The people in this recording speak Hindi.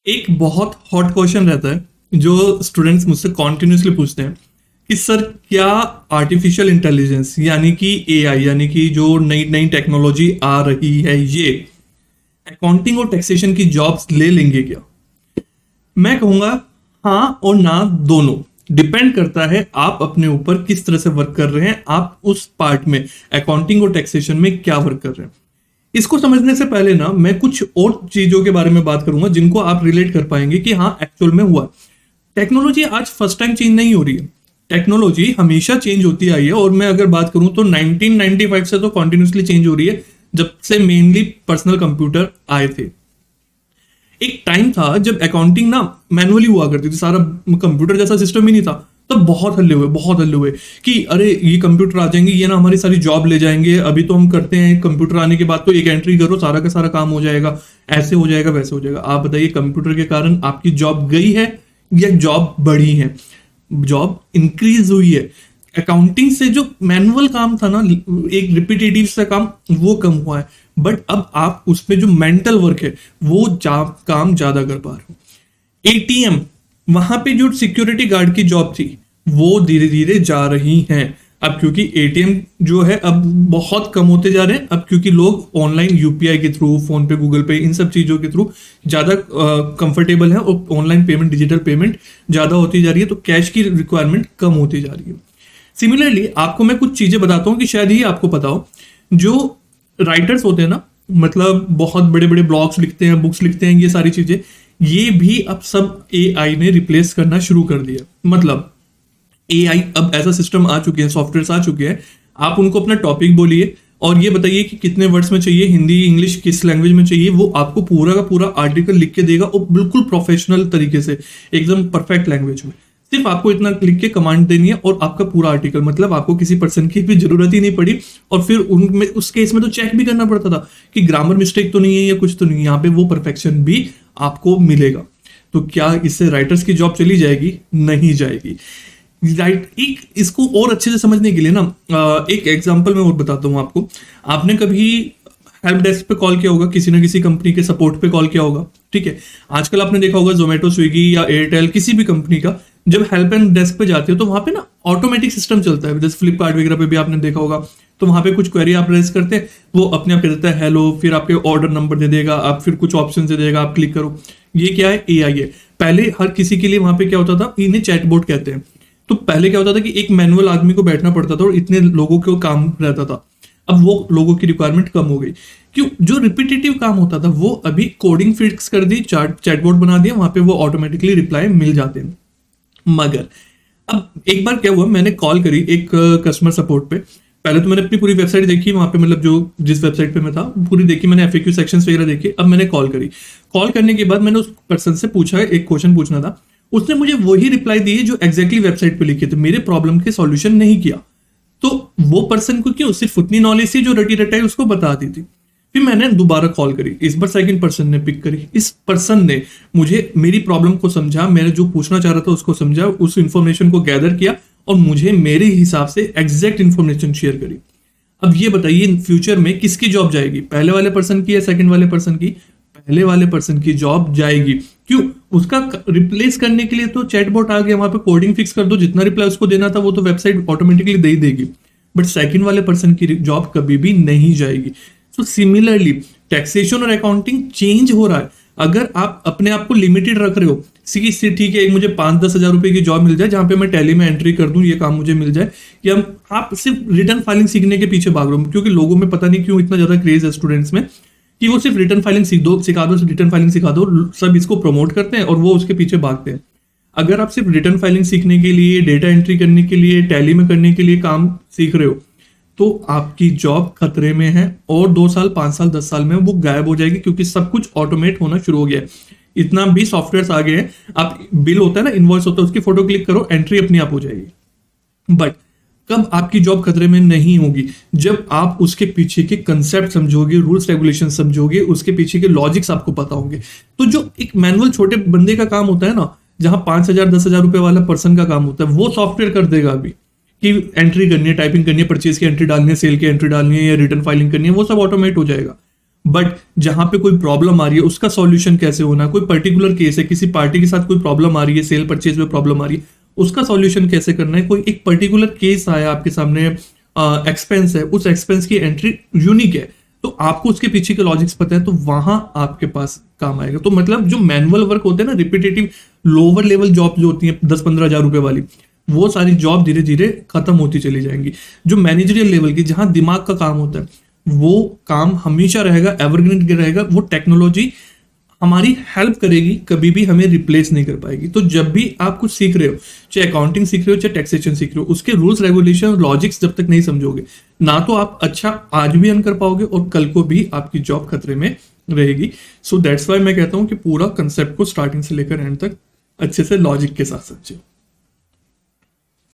एक बहुत हॉट क्वेश्चन रहता है जो स्टूडेंट्स मुझसे कॉन्टिन्यूसली पूछते हैं कि सर क्या आर्टिफिशियल इंटेलिजेंस यानी कि एआई यानी कि जो नई नई टेक्नोलॉजी आ रही है ये अकाउंटिंग और टैक्सेशन की जॉब्स ले लेंगे क्या। मैं कहूंगा हाँ और ना, दोनों डिपेंड करता है आप अपने ऊपर किस तरह से वर्क कर रहे हैं, आप उस पार्ट में अकाउंटिंग और टैक्सेशन में क्या वर्क कर रहे हैं। इसको समझने से पहले ना मैं कुछ और चीजों के बारे में बात करूंगा जिनको आप रिलेट कर पाएंगे कि हाँ एक्चुअल में हुआ। टेक्नोलॉजी आज फर्स्ट टाइम चेंज नहीं हो रही है, टेक्नोलॉजी हमेशा चेंज होती आई है। और मैं अगर बात करूं तो 1995 से तो कॉन्टिन्यूसली चेंज हो रही है, जब से मेनली पर्सनल कंप्यूटर आए थे। एक टाइम था जब अकाउंटिंग ना मैनुअली हुआ करती थी, सारा कंप्यूटर जैसा सिस्टम ही नहीं था। तब बहुत हल्ले हुए कि अरे ये कंप्यूटर आ जाएंगे, ये ना हमारी सारी जॉब ले जाएंगे। अभी तो हम करते हैं, कंप्यूटर आने के बाद तो एक एंट्री करो सारा का सारा काम हो जाएगा, ऐसे हो जाएगा वैसे हो जाएगा। आप बताइए कंप्यूटर के कारण आपकी जॉब गई है या जॉब बढ़ी है? जॉब इंक्रीज हुई है। अकाउंटिंग से जो मैनुअल काम था ना, एक रिपीटेटिव सा काम, वो कम हुआ है। बट अब आप उसमें जो मेंटल वर्क है वो काम ज्यादा कर पा रहे हो। एटीएम, वहां पे जो सिक्योरिटी गार्ड की जॉब थी वो धीरे धीरे जा रही हैं अब, क्योंकि एटीएम जो है अब बहुत कम होते जा रहे हैं अब, क्योंकि लोग ऑनलाइन यूपीआई के थ्रू, फोन पे, गूगल पे, इन सब चीजों के थ्रू ज्यादा कंफर्टेबल है और ऑनलाइन पेमेंट, डिजिटल पेमेंट ज्यादा होती जा रही है, तो कैश की रिक्वायरमेंट कम होती जा रही है। सिमिलरली आपको मैं कुछ चीजें बताता हूँ कि शायद ही आपको पता हो। जो राइटर्स होते हैं ना, मतलब बहुत बड़े बड़े ब्लॉग्स लिखते हैं, बुक्स लिखते हैं, ये सारी चीजें, ये भी अब सब एआई ने रिप्लेस करना शुरू कर दिया। मतलब एआई अब ऐसा सिस्टम आ चुके हैं, सॉफ्टवेयर आ चुके हैं, आप उनको अपना टॉपिक बोलिए और ये बताइए कि कितने वर्ड्स में चाहिए, हिंदी, इंग्लिश, किस लैंग्वेज में चाहिए, वो आपको पूरा का पूरा आर्टिकल लिख के देगा और बिल्कुल प्रोफेशनल तरीके से, एकदम परफेक्ट लैंग्वेज में। सिर्फ आपको इतना लिख के कमांड देनी है और आपका पूरा आर्टिकल, मतलब आपको किसी पर्सन की भी जरूरत ही नहीं पड़ी। और फिर उनमें उस केस में तो चेक भी करना पड़ता था कि ग्रामर मिस्टेक तो नहीं है या कुछ तो नहीं है। यहाँ पे वो परफेक्शन भी आपको मिलेगा। तो क्या इससे राइटर्स की जॉब चली जाएगी? नहीं जाएगी। राइट, एक इसको और अच्छे से समझने के लिए ना एक एग्जांपल मैं और बताता हूँ आपको। आपने कभी हेल्प डेस्क पे कॉल किया होगा, किसी ना किसी कंपनी के सपोर्ट पे कॉल किया होगा, ठीक है। आजकल आपने देखा होगा जोमेटो, स्विगी या एयरटेल, किसी भी कंपनी का जब हेल्प एंड डेस्क पे जाते हो तो वहां पे ना ऑटोमेटिक सिस्टम चलता है। जैसे फ्लिपकार्ट वगैरह पे भी आपने देखा होगा, तो वहां पे कुछ क्वेरी आप रेज करते हैं, वो अपने आप कह देता है हेलो, फिर आपके ऑर्डर नंबर दे देगा, आप फिर कुछ ऑप्शन दे देगा, आप क्लिक करो। ये क्या है? एआई है। पहले हर किसी के लिए वहां पे क्या होता था, इन्हें चैटबॉट कहते हैं। तो पहले क्या होता था कि एक मैनुअल आदमी को बैठना पड़ता था और इतने लोगों को काम रहता था। अब वो लोगों की रिक्वायरमेंट कम हो गई। क्यों? जो रिपीटेटिव काम होता था वो अभी कोडिंग फिक्स कर दी, चैटबॉट बना दिया, वहां पे वो ऑटोमेटिकली रिप्लाई मिल जाते हैं। मगर अब एक बार क्या हुआ, मैंने कॉल करी एक कस्टमर सपोर्ट पे। पहले तो मैंने अपनी पूरी वेबसाइट देखी, वहां पे मतलब जो जिस वेबसाइट पे मैं था पूरी देखी, मैंने एफएक्यू सेक्शंस वगैरह देखे। अब मैंने कॉल करी, कॉल करने के बाद मैंने उस पर्सन से पूछा, एक क्वेश्चन पूछना था, उसने मुझे वही रिप्लाई दिए जो एग्जैक्टली वेबसाइट पे लिखे थे, मेरे प्रॉब्लम के सॉल्यूशन नहीं किया। तो वो पर्सन को क्यों? सिर्फ उतनी नॉलेज थी जो रटी रटाई उसको बता दी थी। फिर मैंने दोबारा कॉल करी, इस बार सेकंड पर्सन ने पिक करी। इस पर्सन ने मुझे मेरी प्रॉब्लम को समझा, मैंने जो पूछना चाह रहा था उसको समझा, उस इंफॉर्मेशन को गैदर किया और मुझे मेरे हिसाब से एग्जैक्ट इंफॉर्मेशन शेयर करी। अब ये बताइए फ्यूचर में किसकी जॉब जाएगी, पहले वाले पर्सन की या सेकंड वाले पर्सन की? पहले वाले पर्सन की जॉब जाएगी। क्यों? उसका रिप्लेस करने के लिए तो चैटबॉट आ गया, वहां पे कोडिंग फिक्स कर दो, जितना रिप्लाई उसको देना था वो तो वेबसाइट ऑटोमेटिकली दे ही देगी। बट सेकंड वाले पर्सन की जॉब कभी भी नहीं जाएगी। तो सिमिलरली टैक्सेशन और अकाउंटिंग चेंज हो रहा है। अगर आप अपने आप को लिमिटेड रख रहे हो, ठीक है मुझे 5-10 हजार रुपए की जॉब मिल जाए जहां पे मैं टैली में एंट्री कर दूं, ये काम मुझे मिल जाए, या आप सिर्फ रिटर्न फाइलिंग सीखने के पीछे भाग रहे हो, क्योंकि लोगों में पता नहीं क्यों इतना ज्यादा क्रेज है स्टूडेंट्स में कि वो सिर्फ रिटर्न फाइलिंग सिखा दो, रिटर्न फाइलिंग सिखा दो, सब इसको प्रमोट करते हैं और वो उसके पीछे भागते हैं। अगर आप सिर्फ रिटर्न फाइलिंग सीखने के लिए, डेटा एंट्री करने के लिए, टैली में करने के लिए काम सीख रहे हो, तो आपकी जॉब खतरे में है और 2 साल, 5 साल, 10 साल में वो गायब हो जाएगी, क्योंकि सब कुछ ऑटोमेट होना शुरू हो गया है। इतना भी सॉफ्टवेयर आ गए हैं, आप बिल होता है ना, इनवॉइस होता है, उसकी फोटो क्लिक करो, एंट्री अपनी आप हो जाएगी। बट कब आपकी जॉब खतरे में नहीं होगी? जब आप उसके पीछे के कंसेप्ट समझोगे, रूल्स रेगुलेशन समझोगे, उसके पीछे के लॉजिक्स आपको पता होंगे। तो जो एक मैनुअल छोटे बंदे का काम होता है ना, जहां 5,000 10,000 रुपए वाला पर्सन का काम होता है, वो सॉफ्टवेयर कर देगा अभी कि एंट्री करनी है, टाइपिंग करनी है, परचेज की एंट्री डालनी है, सेल की एंट्री डालनी है या रिटर्न फाइलिंग करनी है, वो सब ऑटोमेट हो जाएगा। बट जहां पे कोई प्रॉब्लम आ रही है उसका सॉल्यूशन कैसे होना है, कोई पर्टिकुलर केस है, किसी पार्टी के साथ कोई प्रॉब्लम आ रही है, सेल परचेज में प्रॉब्लम आ रही है, उसका सॉल्यूशन कैसे करना है, कोई एक पर्टिकुलर केस आया आपके सामने, एक्सपेंस है, उस एक्सपेंस की एंट्री यूनिक है, तो आपको उसके पीछे के लॉजिक्स पता है, तो वहां आपके पास काम आएगा। तो मतलब जो मैनुअल वर्क होते हैं ना, रिपीटेटिव लोअर लेवल जॉब जो होती है 10-15 हजार रुपए वाली, वो सारी जॉब धीरे धीरे खत्म होती चली जाएंगी। जो मैनेजरियल लेवल की, जहां दिमाग का काम होता है, वो काम हमेशा रहेगा, एवरग्रीन रहेगा। वो टेक्नोलॉजी हमारी हेल्प करेगी, कभी भी हमें रिप्लेस नहीं कर पाएगी। तो जब भी आप कुछ सीख रहे हो, चाहे अकाउंटिंग सीख रहे हो, चाहे टैक्सेशन सीख रहे हो, उसके रूल्स रेगुलेशन लॉजिक्स जब तक नहीं समझोगे, ना तो आप अच्छा आज भी अर्न कर पाओगे और कल को भी आपकी जॉब खतरे में रहेगी। सो दैट्स वाई मैं कहता हूं कि पूरा कंसेप्ट को स्टार्टिंग से लेकर एंड तक अच्छे से लॉजिक के साथ समझो।